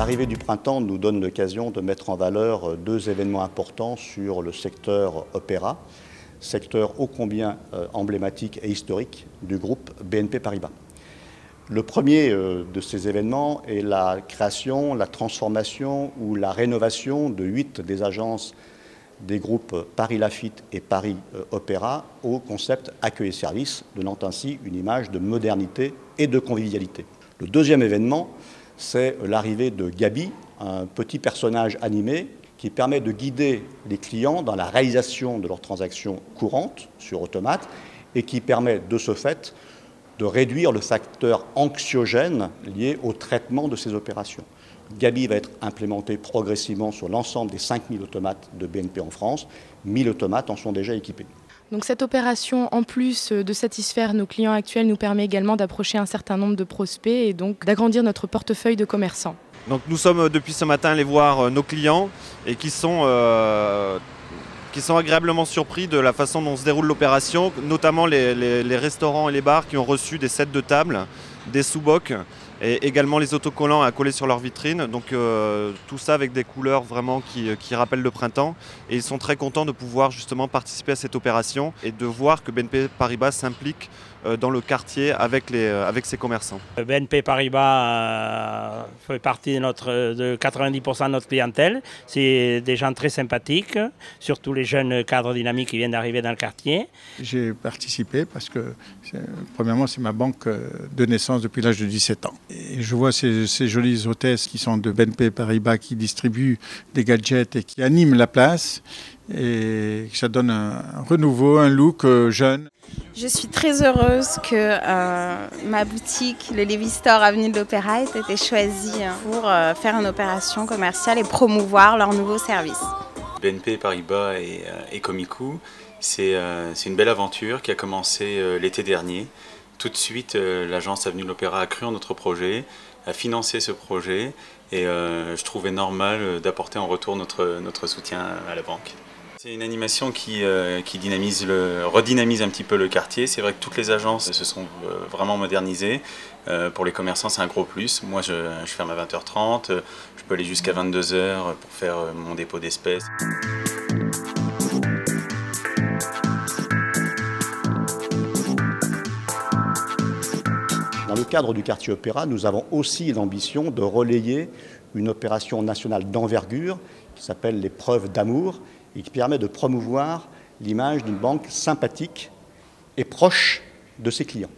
L'arrivée du printemps nous donne l'occasion de mettre en valeur deux événements importants sur le secteur opéra, secteur ô combien emblématique et historique du groupe BNP Paribas. Le premier de ces événements est la création, la transformation ou la rénovation de 8 des agences des groupes Paris Lafitte et Paris Opéra au concept accueil et service, donnant ainsi une image de modernité et de convivialité. Le deuxième événement, c'est l'arrivée de Gabi, un petit personnage animé qui permet de guider les clients dans la réalisation de leurs transactions courantes sur automate et qui permet de ce fait de réduire le facteur anxiogène lié au traitement de ces opérations. Gabi va être implémenté progressivement sur l'ensemble des 5000 automates de BNP en France. 1000 automates en sont déjà équipés. Donc cette opération, en plus de satisfaire nos clients actuels, nous permet également d'approcher un certain nombre de prospects et donc d'agrandir notre portefeuille de commerçants. Donc nous sommes depuis ce matin allés voir nos clients et qui sont agréablement surpris de la façon dont se déroule l'opération, notamment les restaurants et les bars qui ont reçu des sets de table, des sous-bocs et également les autocollants à coller sur leur vitrine. Donc tout ça avec des couleurs vraiment qui rappellent le printemps. Et ils sont très contents de pouvoir justement participer à cette opération et de voir que BNP Paribas s'implique dans le quartier avec ses commerçants. BNP Paribas fait partie de 90% de notre clientèle. C'est des gens très sympathiques, surtout les jeunes cadres dynamiques qui viennent d'arriver dans le quartier. J'ai participé parce que, premièrement, c'est ma banque de naissance depuis l'âge de 17 ans. Et je vois ces jolies hôtesses qui sont de BNP Paribas qui distribuent des gadgets et qui animent la place. Et ça donne un renouveau, un look jeune. Je suis très heureuse que ma boutique, le Lévis Store Avenue de l'Opéra, ait été choisie pour faire une opération commerciale et promouvoir leurs nouveaux services. BNP Paribas et Comico, c'est une belle aventure qui a commencé l'été dernier. Tout de suite, l'agence Avenue de l'Opéra a cru en notre projet, a financé ce projet et je trouvais normal d'apporter en retour notre soutien à la banque. C'est une animation qui redynamise un petit peu le quartier. C'est vrai que toutes les agences se sont vraiment modernisées. Pour les commerçants, c'est un gros plus. Moi, je ferme à 20h30. Je peux aller jusqu'à 22h pour faire mon dépôt d'espèces. Dans le cadre du quartier Opéra, nous avons aussi l'ambition de relayer une opération nationale d'envergure qui s'appelle les Preuves d'amour et qui permet de promouvoir l'image d'une banque sympathique et proche de ses clients.